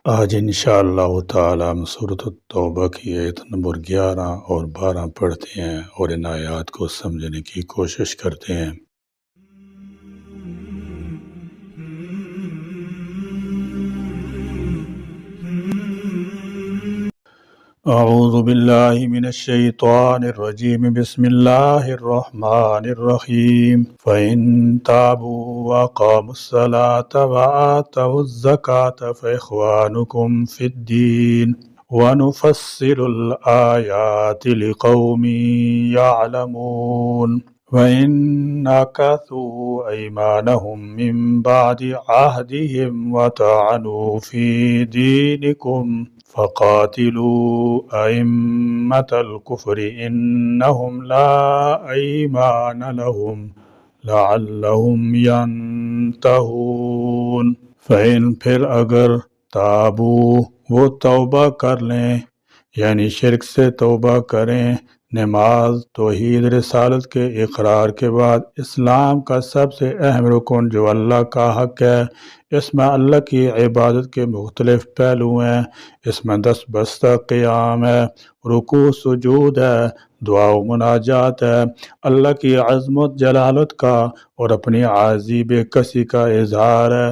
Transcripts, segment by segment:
آج انشاءاللہ تعالی ہم سورۃ التوبہ کی آیت نمبر 11 اور 12 پڑھتے ہیں اور ان آیات کو سمجھنے کی کوشش کرتے ہیں۔ اعوذ باللہ من الشیطان الرجیم، بسم اللہ الرحمن الرحیم۔ فَإِن تَابُوا وَأَقَامُوا الصَّلَاةَ وَآتَوُا الزَّكَاةَ فَإِخْوَانُكُمْ فِي الدِّينِ وَنُفَصِّلُ الْآيَاتِ لِقَوْمٍ يَعْلَمُونَ۔ وَإِن نَكَثُوا أَيْمَانَهُم مِّن بَعْدِ عَهْدِهِمْ وَطَعَنُوا فِي دِينِكُمْ فَقَاتِلُوا أَئِمَّةَ الْكُفْرِ إِنَّهُمْ لَا أَيْمَانَ لَهُمْ لَعَلَّهُمْ يَنْتَهُونَ۔ فَإِن پھر اگر تابو وہ توبہ کر لیں، یعنی شرک سے توبہ کریں، نماز توحید رسالت کے اقرار کے بعد اسلام کا سب سے اہم رکن جو اللہ کا حق ہے، اس میں اللہ کی عبادت کے مختلف پہلو ہیں۔ اس میں 10 بستہ قیام ہے، رکوع سجود ہے، دعا و مناجات ہے، اللہ کی عظمت جلالت کا اور اپنی عاجزی بے کسی کا اظہار ہے۔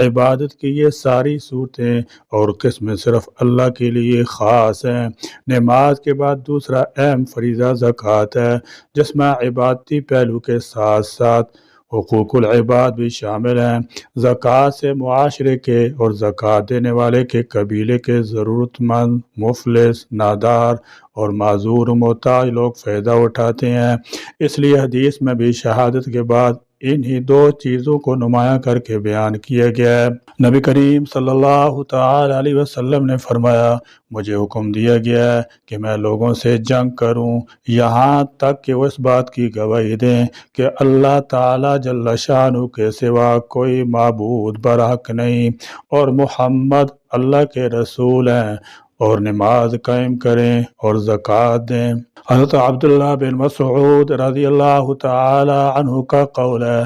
عبادت کی یہ ساری صورتیں اور قسمیں صرف اللہ کے لیے خاص ہیں۔ نماز کے بعد دوسرا اہم فریضہ زکوٰۃ ہے، جس میں عبادتی پہلو کے ساتھ ساتھ حقوق العباد بھی شامل ہیں۔ زکوٰۃ سے معاشرے کے اور زکوٰۃ دینے والے کے قبیلے کے ضرورت مند، مفلس، نادار اور معذور و محتاج لوگ فائدہ اٹھاتے ہیں۔ اس لیے حدیث میں بھی شہادت کے بعد انہی 2 چیزوں کو نمایاں کر کے بیان کیا گیا ہے۔ نبی کریم صلی اللہ تعالی علیہ وسلم نے فرمایا، مجھے حکم دیا گیا ہے کہ میں لوگوں سے جنگ کروں یہاں تک کہ وہ اس بات کی گواہی دیں کہ اللہ تعالی جل شانہ کے سوا کوئی معبود برحق نہیں اور محمد اللہ کے رسول ہیں، اور نماز قائم کریں اور زکوٰۃ دیں۔ حضرت عبداللہ بن مسعود رضی اللہ تعالی عنہ کا قول ہے،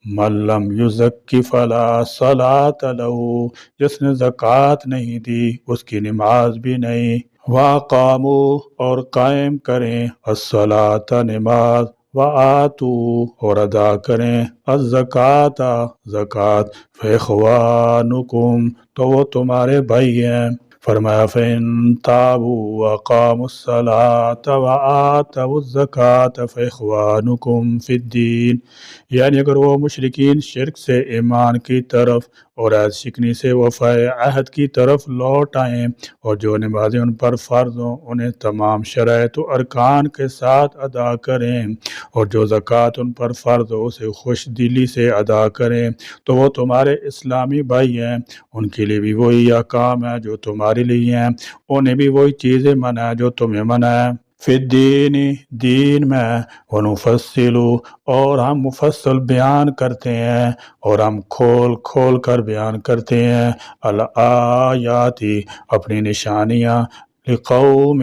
من لم یزکی فلا صلاۃ لہ، جس نے زکوٰۃ نہیں دی اس کی نماز بھی نہیں۔ وَأَقَامُوا اور قائم کریں الصلاۃ نماز، وَآتُوا اور ادا کریں الزکوٰۃ زکوٰۃ، فَإِخْوَانُكُمْ تو وہ تمہارے بھائی ہیں۔ فرمایا فَإِن تَابُوا وَأَقَامُوا الصَّلَاةَ وَآتَوُا الزَّكَاةَ فَإِخْوَانُكُمْ فِي الدِّينِ، یعنی اگر وہ مشرکین شرک سے ایمان کی طرف اور عہد شکنی سے وفائے عہد کی طرف لوٹ آئیں، اور جو نمازیں ان پر فرض ہوں انہیں تمام شرائط و ارکان کے ساتھ ادا کریں، اور جو زکوٰۃ ان پر فرض ہو اسے خوش دلی سے ادا کریں، تو وہ تمہارے اسلامی بھائی ہیں۔ ان کے لیے بھی وہی احکام ہے جو تمہارے لیے ہیں، انہیں بھی وہی چیزیں منع ہے جو تمہیں منع ہے۔ فی الدین دین میں، ونفصل اور ہم مفصل بیان کرتے ہیں اور ہم کھول کھول کر بیان کرتے ہیں، الآیات اپنی نشانیاں، لقوم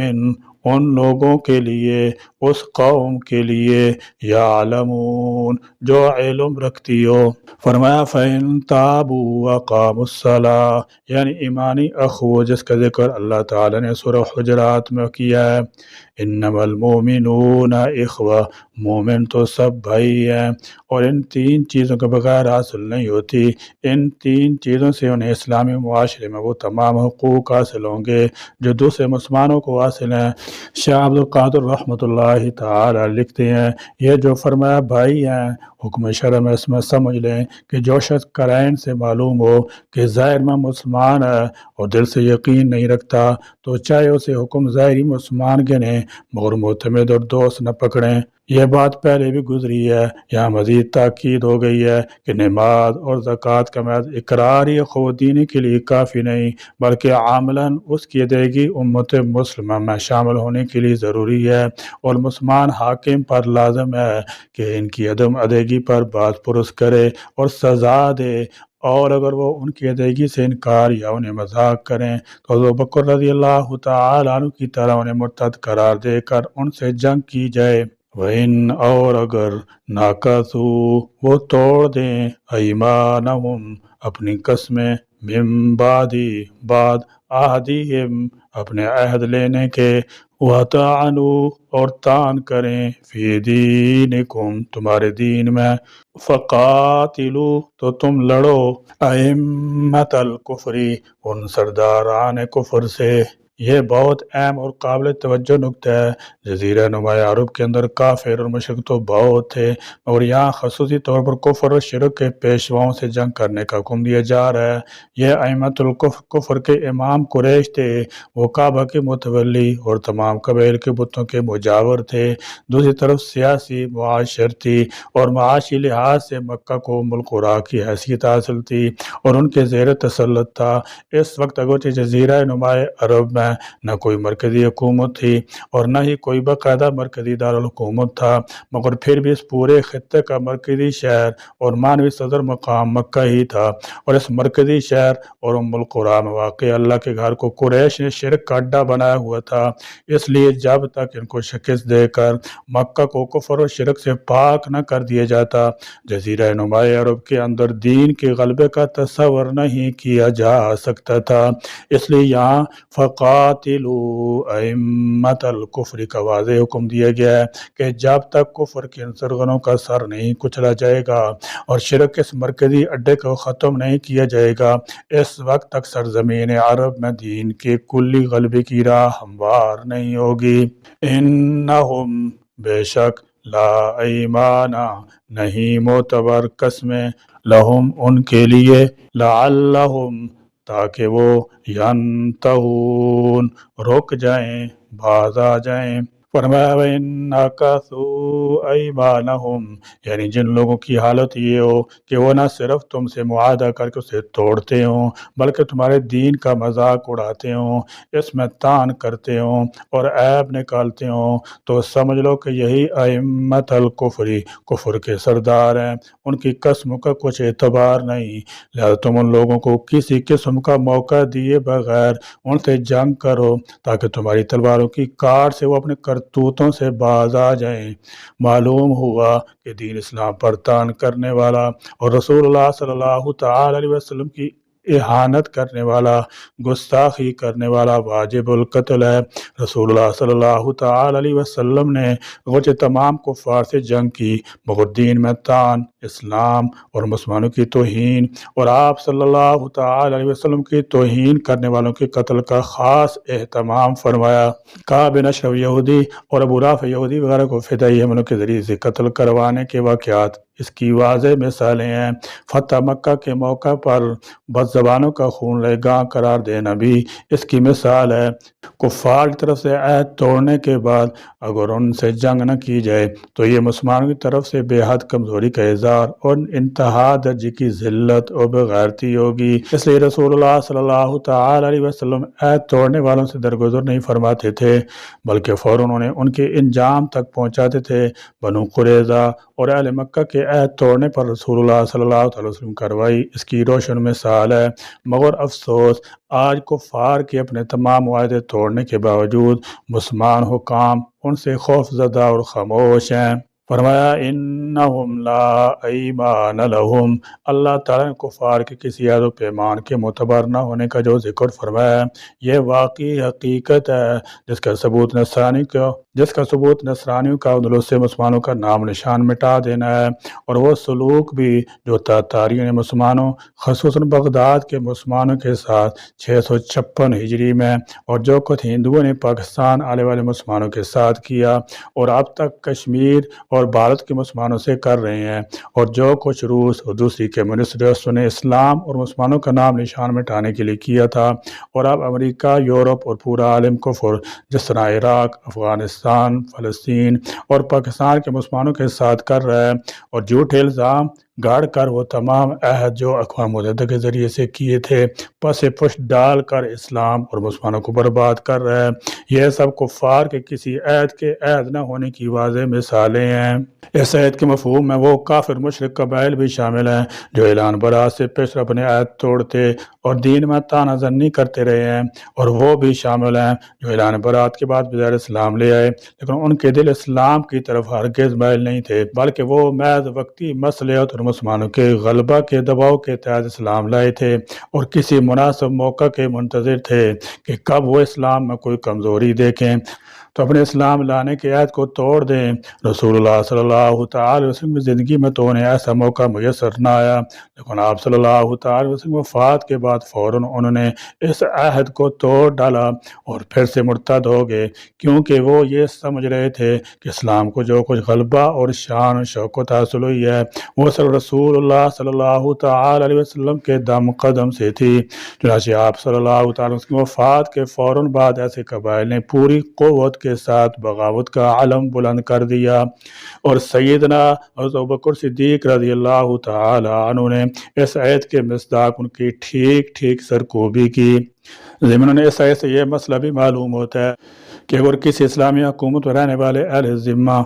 ان لوگوں کے لیے، اس قوم کے لیے، یعلمون جو علم رکھتی ہو۔ فرمایا فَإِن تَابُوا وَأَقَامُوا الصَّلَاةَ، یعنی ایمانی اخوہ جس کا ذکر اللہ تعالیٰ نے سورہ حجرات میں کیا ہے، انما المؤمنون اخوہ، مومن تو سب بھائی ہیں، اور ان 3 چیزوں کے بغیر حاصل نہیں ہوتی۔ ان 3 چیزوں سے انہیں اسلامی معاشرے میں وہ تمام حقوق حاصل ہوں گے جو دوسرے مسلمانوں کو حاصل ہیں۔ شاہ عبد القادر رحمۃ اللہ تعالی لکھتے ہیں، یہ جو فرمایا بھائی ہیں، حکم شرع میں اس میں سمجھ لیں کہ جو شخص قرائن سے معلوم ہو کہ ظاہر میں مسلمان ہے اور دل سے یقین نہیں رکھتا، تو چاہے اسے حکم ظاہری مسلمان گنیں مگر معتمد اور دوست نہ پکڑیں۔ یہ بات پہلے بھی گزری ہے، یہاں مزید تاکید ہو گئی ہے کہ نماز اور زکوٰۃ کا محض اقرار ہی اخوت دینی کے لیے کافی نہیں، بلکہ عملاً اس کی ادائیگی امت مسلمہ میں شامل ہونے کے لیے ضروری ہے، اور مسلمان حاکم پر لازم ہے کہ ان کی عدم ادائیگی پر بات پرس کرے اور سزا دے، اور اگر وہ ان کی ادائیگی سے انکار یا انہیں مذاق کریں تو ابو بکر رضی اللہ تعالی عنہ کی طرح انہیں مرتد قرار دے کر ان سے جنگ کی جائے۔ وَإِنْ اور اگر ناکثوا وہ توڑ دیں ایمانہم اپنی قسمیں من بعد عہدہم اپنے عہد لینے کے، وَطَعَنُوا اور طعن کریں، فی دینکم تمہارے دین میں، فقاتلوا تو تم لڑو، ائمۃ الکفر ان سرداران کفر سے۔ یہ بہت اہم اور قابل توجہ نکتہ ہے۔ جزیرہ نما عرب کے اندر کافر اور مشرک تو بہت تھے، اور یہاں خصوصی طور پر کفر اور شرک کے پیشواؤں سے جنگ کرنے کا حکم دیا جا رہا ہے۔ یہ ائمۃ الکفر کے امام قریش تھے، وہ کعبہ کے متولی اور تمام قبائل کے بتوں کے مجاور تھے۔ دوسری طرف سیاسی، معاشرتی اور معاشی لحاظ سے مکہ کو ملک عراق کی حیثیت حاصل تھی اور ان کے زیر تسلط تھا۔ اس وقت اگرچہ جزیرہ نما عرب میں نہ کوئی مرکزی حکومت تھی اور نہ ہی کوئی باقاعدہ مرکزی دارالحکومت تھا، مگر پھر بھی اس پورے خطے کا مرکزی شہر اور معنوی صدر مقام مکہ ہی تھا، اور اس مرکزی شہر اور ام القریٰ میں واقع اللہ کے گھر کو قریش نے شرک کا اڈا بنایا ہوا تھا۔ اس لیے جب تک ان کو شکست دے کر مکہ کو کفر و شرک سے پاک نہ کر دیا جاتا، جزیرہ نما عرب کے اندر دین کے غلبے کا تصور نہیں کیا جا سکتا تھا۔ اس لیے یہاں فقاتلوا ائمۃ الکفر کا واضح حکم دیا گیا ہے کہ جب تک کفر کے ان سرغنوں کا سر نہیں کچلا جائے گا اور شرک کے اس مرکزی اڈے کو ختم نہیں کیا جائے گا، اس وقت تک سرزمین عرب میں دین کے کلی غلبے کی راہ ہموار نہیں ہوگی۔ انہم بے شک، لا ایمان نہیں معتبر قسمیں، لہم ان کے لیے، لعلہم تاکہ وہ، ینتہون رک جائیں، باز آ جائیں۔ فرمایا وَإِن نَكَثُوا أَيْمَانَهُمْ، یعنی جن لوگوں کی حالت یہ ہو کہ وہ نہ صرف تم سے معاہدہ کر کے اسے توڑتے ہوں بلکہ تمہارے دین کا مذاق اڑاتے ہوں، اس میں طعن کرتے ہوں اور عیب نکالتے ہوں، تو سمجھ لو کہ یہی ائمۃ الکفر کفر کے سردار ہیں، ان کی قسم کا کچھ اعتبار نہیں۔ لہذا تم ان لوگوں کو کسی قسم کا موقع دیے بغیر ان سے جنگ کرو تاکہ تمہاری تلواروں کی کاٹ سے وہ اپنے کرتوتوں سے باز آ جائیں۔ معلوم ہوا کہ دین اسلام پر طعن کرنے والا اور رسول اللہ صلی اللہ تعالی علیہ وسلم کی اہانت کرنے والا، گستاخی کرنے والا واجب القتل ہے۔ رسول اللہ صلی اللہ تعالی علیہ وسلم نے اگرچہ تمام کفار سے جنگ کی، مگر دین میں طعن، اسلام اور مسلمانوں کی توہین اور آپ صلی اللہ تعالی علیہ وسلم کی توہین کرنے والوں کے قتل کا خاص اہتمام فرمایا۔ کعب بن اشرف یہودی اور ابو رافع یہودی وغیرہ کو فدائی حملوں کے ذریعے سے قتل کروانے کے واقعات اس کی واضح مثالیں ہیں۔ فتح مکہ کے موقع پر بد زبانوں کا خون ریگاں قرار دینا بھی اس کی مثال ہے۔ کفار کی طرف سے عہد توڑنے کے بعد اگر ان سے جنگ نہ کی جائے تو یہ مسلمانوں کی طرف سے بے حد کمزوری کا اظہار اور انتہا درجے کی ذلت اور بغیرتی ہوگی۔ اس لیے رسول اللہ صلی اللہ تعالی علیہ وسلم عہد توڑنے والوں سے درگزر نہیں فرماتے تھے، بلکہ فوراً انہیں ان کے انجام تک پہنچاتے تھے۔ بنو قریظہ اور اہل مکہ کے عہد توڑنے پر رسول اللہ صلی اللہ علیہ وسلم کی کارروائی اس کی روشن مثال ہے، مگر افسوس آج کفار کے اپنے تمام معاہدے توڑنے کے باوجود مسلمان حکام ان سے خوف زدہ اور خاموش ہیں۔ فرمایا انہم لا ایمان لہم، اللہ تعالیٰ نے کفار کے کسی عہد و پیمان کے معتبر نہ ہونے کا جو ذکر فرمایا یہ واقعی حقیقت ہے جس کا ثبوت نصرانیوں کا اندلس سے مسلمانوں کا نام نشان مٹا دینا ہے، اور وہ سلوک بھی جو تاتاریوں نے مسلمانوں خصوصاً بغداد کے مسلمانوں کے ساتھ 656 ہجری میں اور جو کچھ ہندوؤں نے پاکستان آنے والے مسلمانوں کے ساتھ کیا اور اب تک کشمیر اور بھارت کے مسلمانوں سے کر رہے ہیں، اور جو کچھ روس اور دوسری کمیونسٹ نے اسلام اور مسلمانوں کا نام نشان مٹانے کے لیے کیا تھا، اور اب امریکہ، یورپ اور پورا عالم کفر جس طرح عراق، افغانستان، فلسطین اور پاکستان کے مسلمانوں کے ساتھ کر رہا ہے، اور جھوٹے الزام گاڑ کر وہ تمام عہد جو اقوام متحدہ کے ذریعے سے کیے تھے پس پشت ڈال کر اسلام اور مسلمانوں کو برباد کر رہا ہے، یہ سب کفار کے کسی عہد کے عہد نہ ہونے کی واضح مثالیں ہیں۔ اس عہد کے مفہوم میں وہ کافر مشرک قبائل بھی شامل ہیں جو اعلان برات سے پیش اپنے عہد توڑتے اور دین میں طعنہ زنی کرتے رہے ہیں، اور وہ بھی شامل ہیں جو اعلان برات کے بعد بظاہر اسلام لے آئے لیکن ان کے دل اسلام کی طرف ہرگز مائل نہیں تھے، بلکہ وہ محض وقتی مصلحت اور مسلمانوں کے غلبہ کے دباؤ کے تحت اسلام لائے تھے اور کسی مناسب موقع کے منتظر تھے کہ کب وہ اسلام میں کوئی کمزوری دیکھیں تو اپنے اسلام لانے کے عہد کو توڑ دیں۔ رسول اللہ صلی اللہ تعالی وسلم کی زندگی میں تو انہیں ایسا موقع میسر نہ آیا، لیکن آپ صلی اللہ تعالی وسلم وفات کے بعد فوراً انہوں نے اس عہد کو توڑ ڈالا اور پھر سے مرتد ہو گئے، کیونکہ وہ یہ سمجھ رہے تھے کہ اسلام کو جو کچھ غلبہ اور شان و شوکت حاصل ہوئی ہے وہ صرف رسول اللہ صلی اللہ تعالی علیہ وسلم کے دم قدم سے تھی۔ چنانچہ آپ صلی اللہ تعالی وسلم کی وفات کے فوراً بعد ایسے قبائل نے پوری قوت کے ساتھ بغاوت کا علم بلند کر دیا اور سیدنا ابوبکر صدیق رضی اللہ تعالی عنہ نے اس عہد کے مصداق ان کی ٹھیک سرکوبی کی۔ ضمن اس عہد سے یہ مسئلہ بھی معلوم ہوتا ہے کہ اگر کسی اسلامی حکومت میں رہنے والے اہل ذمہ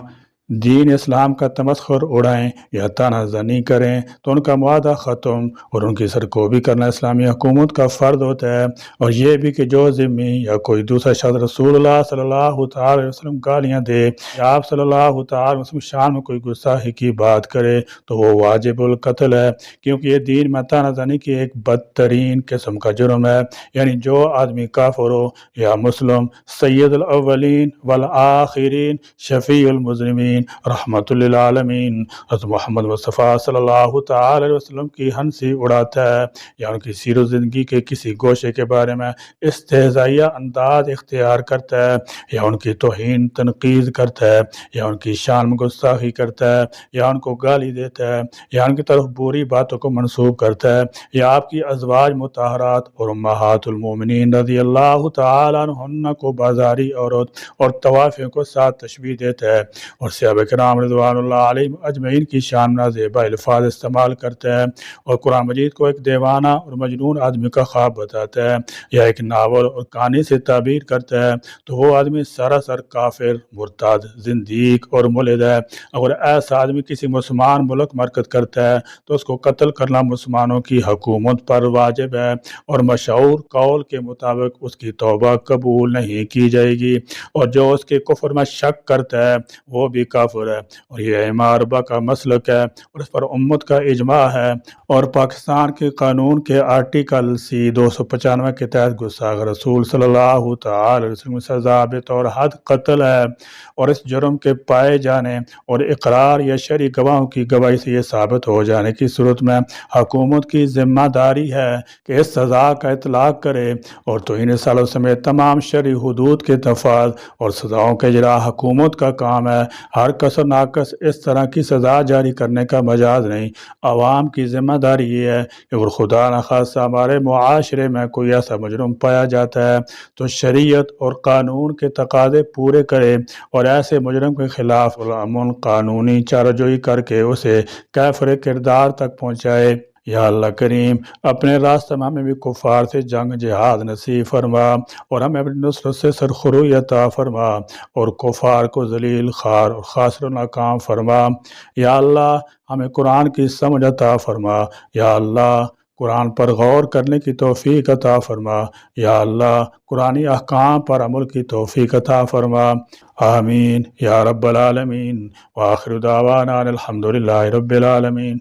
دین اسلام کا تمسخر اڑائیں یا طعنہ زنی کریں تو ان کا معاہدہ ختم اور ان کی سرکوبی کرنا اسلامی حکومت کا فرض ہوتا ہے، اور یہ بھی کہ جو ذمی یا کوئی دوسرا شخص رسول اللہ صلی اللہ تعالی علیہ وسلم گالیاں دے یا آپ صلی اللہ تعالی علیہ وسلم شان میں کوئی گستاخی کی بات کرے تو وہ واجب القتل ہے، کیونکہ یہ دین میں طعنہ زنی کی ایک بدترین قسم کا جرم ہے۔ یعنی جو آدمی کافر ہو یا مسلم، سید الاولین والآخرین، شفیع المذنبین، رحمت للعالمین، حضرت محمد مصطفیٰ صلی اللہ تعالی علیہ وسلم کی ہنسی اڑاتا ہے یا ان کی سیر و زندگی کے کسی گوشے کے بارے میں استہزائیہ انداز اختیار کرتا ہے یا ان کی توہین تنقید کرتا ہے یا ان کی شان میں گستاخی کرتا ہے یا ان کو گالی دیتا ہے یا ان کی طرف بری باتوں کو منسوب کرتا ہے یا آپ کی ازواج مطہرات اور امہات المومنین رضی اللہ تعالی عنہن کو بازاری عورت اور طوافیوں کو ساتھ تشبیہ دیتا ہے اور صحابہ کرام رضوان اللہ علیہم اجمعین کی شان میں زیبا الفاظ استعمال کرتا ہے اور قرآن مجید کو ایک دیوانہ اور مجنون آدمی کا خواب بتاتا ہے یا ایک ناول اور کہانی سے تعبیر کرتا ہے تو وہ آدمی سراسر کافر، مرتد، زندیق اور ملحد ہے۔ اگر ایسا آدمی کسی مسلمان ملک مرکز کرتا ہے تو اس کو قتل کرنا مسلمانوں کی حکومت پر واجب ہے اور مشہور قول کے مطابق اس کی توبہ قبول نہیں کی جائے گی، اور جو اس کے کفر میں شک کرتا ہے وہ بھی کافر ہے، اور یہ ائمہ اربعہ کا مسلک ہے اور اس پر امت کا اجماع ہے۔ اور پاکستان کے قانون کے آرٹیکل سی 295 کے تحت گستاخ رسول صلی اللہ تعالی علیہ وسلم کی سزا بطور حد قتل ہے، اور اس جرم کے پائے جانے اور اقرار یا شرعی گواہوں کی گواہی سے یہ ثابت ہو جانے کی صورت میں حکومت کی ذمہ داری ہے کہ اس سزا کا اطلاق کرے، اور توہین رسالت سمیت تمام شرعی حدود کے تنفاذ اور سزاؤں کے اجرا حکومت کا کام ہے۔ ہر کسر ناقص اس طرح کی سزا جاری کرنے کا مجاز نہیں۔ عوام کی ذمہ داری یہ ہے کہ اگر خدا نخواستہ ہمارے معاشرے میں کوئی ایسا مجرم پایا جاتا ہے تو شریعت اور قانون کے تقاضے پورے کرے اور ایسے مجرم کے خلاف الامن قانونی چارجوئی کر کے اسے کیفر کردار تک پہنچائے۔ یا اللہ کریم اپنے راستہ میں ہمیں بھی کفار سے جنگ جہاد نصیب فرما اور ہمیں اپنی نصرت سے سرخروئی عطا فرما اور کفار کو ذلیل خوار اور خاسر و ناکام فرما۔ یا اللہ ہمیں قرآن کی سمجھ عطا فرما۔ یا اللہ قرآن پر غور کرنے کی توفیق عطا فرما۔ یا اللہ قرآنی احکام پر عمل کی توفیق عطا فرما۔ آمین یا رب العالمین۔ وآخر دعوانا الحمدللہ رب العالمین۔